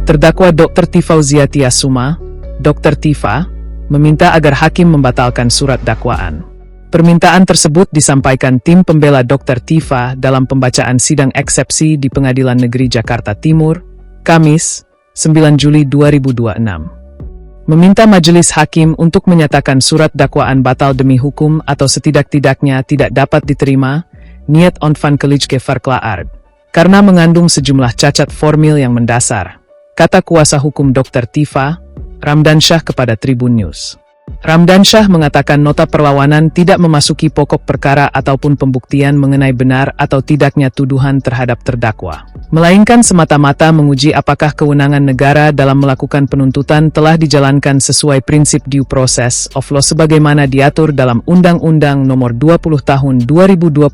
Terdakwa Dr. Tifauzia Tiasuma, Dr. Tifa, meminta agar hakim membatalkan surat dakwaan. Permintaan tersebut disampaikan tim pembela Dr. Tifa dalam pembacaan sidang eksepsi di Pengadilan Negeri Jakarta Timur, Kamis, 9 Juli 2026. Meminta majelis hakim untuk menyatakan surat dakwaan batal demi hukum atau setidak-tidaknya tidak dapat diterima, niet onvankelijk verklaard, karena mengandung sejumlah cacat formil yang mendasar, kata kuasa hukum Dr. Tifa, Ramdansyah kepada Tribun News. Ramdansyah mengatakan nota perlawanan tidak memasuki pokok perkara ataupun pembuktian mengenai benar atau tidaknya tuduhan terhadap terdakwa, melainkan semata-mata menguji apakah kewenangan negara dalam melakukan penuntutan telah dijalankan sesuai prinsip due process of law sebagaimana diatur dalam Undang-Undang Nomor 20 Tahun 2025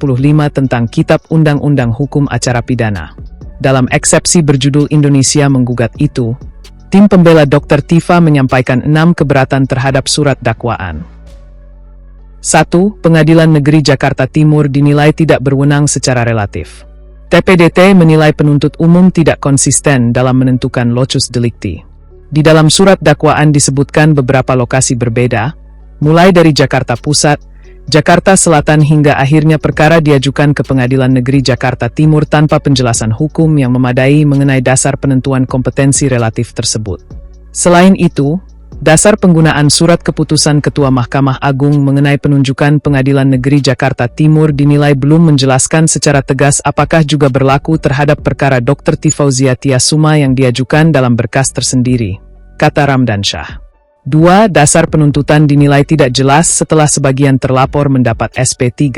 tentang Kitab Undang-Undang Hukum Acara Pidana. Dalam eksepsi berjudul Indonesia Menggugat itu, tim pembela Dr. Tifa menyampaikan 6 keberatan terhadap surat dakwaan. 1. Pengadilan Negeri Jakarta Timur dinilai tidak berwenang secara relatif. TPDT menilai penuntut umum tidak konsisten dalam menentukan locus delicti. Di dalam surat dakwaan disebutkan beberapa lokasi berbeda, mulai dari Jakarta Pusat, Jakarta Selatan hingga akhirnya perkara diajukan ke Pengadilan Negeri Jakarta Timur tanpa penjelasan hukum yang memadai mengenai dasar penentuan kompetensi relatif tersebut. Selain itu, dasar penggunaan surat keputusan Ketua Mahkamah Agung mengenai penunjukan Pengadilan Negeri Jakarta Timur dinilai belum menjelaskan secara tegas apakah juga berlaku terhadap perkara Dr. Tifauzia Tiasuma yang diajukan dalam berkas tersendiri, kata Ramdansyah. 2. Dasar penuntutan dinilai tidak jelas setelah sebagian terlapor mendapat SP3.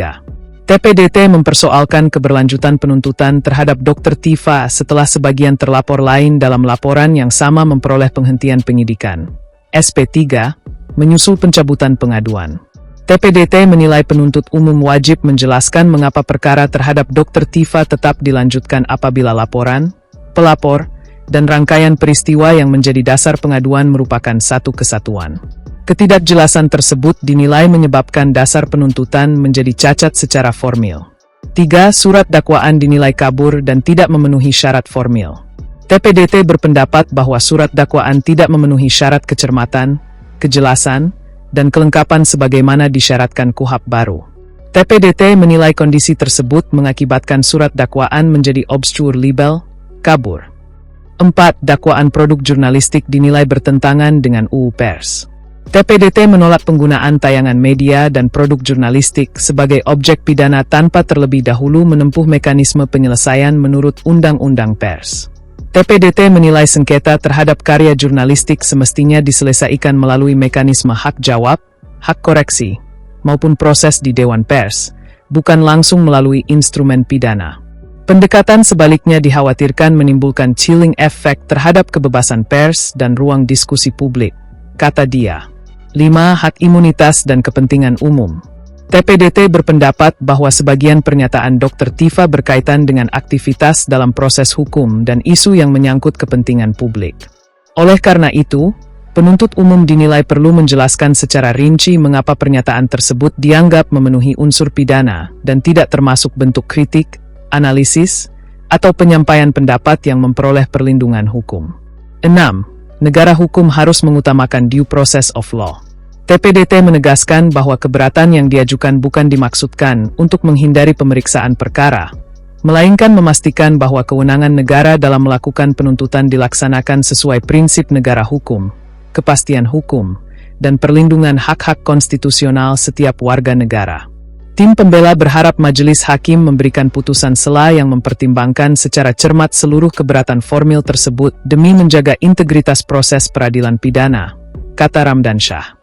TPDT mempersoalkan keberlanjutan penuntutan terhadap Dr. Tifa setelah sebagian terlapor lain dalam laporan yang sama memperoleh penghentian penyidikan. SP3, menyusul pencabutan pengaduan. TPDT menilai penuntut umum wajib menjelaskan mengapa perkara terhadap Dr. Tifa tetap dilanjutkan apabila laporan, pelapor, dan rangkaian peristiwa yang menjadi dasar pengaduan merupakan satu kesatuan. Ketidakjelasan tersebut dinilai menyebabkan dasar penuntutan menjadi cacat secara formil. 3. Surat dakwaan dinilai kabur dan tidak memenuhi syarat formil. TPDT berpendapat bahwa surat dakwaan tidak memenuhi syarat kecermatan, kejelasan, dan kelengkapan sebagaimana disyaratkan KUHP baru. TPDT menilai kondisi tersebut mengakibatkan surat dakwaan menjadi obscure libel, kabur. 4. Dakwaan produk jurnalistik dinilai bertentangan dengan UU Pers. TPDT menolak penggunaan tayangan media dan produk jurnalistik sebagai objek pidana tanpa terlebih dahulu menempuh mekanisme penyelesaian menurut Undang-Undang Pers. TPDT menilai sengketa terhadap karya jurnalistik semestinya diselesaikan melalui mekanisme hak jawab, hak koreksi, maupun proses di Dewan Pers, bukan langsung melalui instrumen pidana. Pendekatan sebaliknya dikhawatirkan menimbulkan chilling effect terhadap kebebasan pers dan ruang diskusi publik, kata dia. 5. Hak imunitas dan kepentingan umum. TPDT berpendapat bahwa sebagian pernyataan Dr. Tifa berkaitan dengan aktivitas dalam proses hukum dan isu yang menyangkut kepentingan publik. Oleh karena itu, penuntut umum dinilai perlu menjelaskan secara rinci mengapa pernyataan tersebut dianggap memenuhi unsur pidana dan tidak termasuk bentuk kritik, analisis, atau penyampaian pendapat yang memperoleh perlindungan hukum. 6. Negara hukum harus mengutamakan due process of law. TPDT menegaskan bahwa keberatan yang diajukan bukan dimaksudkan untuk menghindari pemeriksaan perkara, melainkan memastikan bahwa kewenangan negara dalam melakukan penuntutan dilaksanakan sesuai prinsip negara hukum, kepastian hukum, dan perlindungan hak-hak konstitusional setiap warga negara. Tim pembela berharap majelis hakim memberikan putusan sela yang mempertimbangkan secara cermat seluruh keberatan formil tersebut demi menjaga integritas proses peradilan pidana, kata Ramdansyah.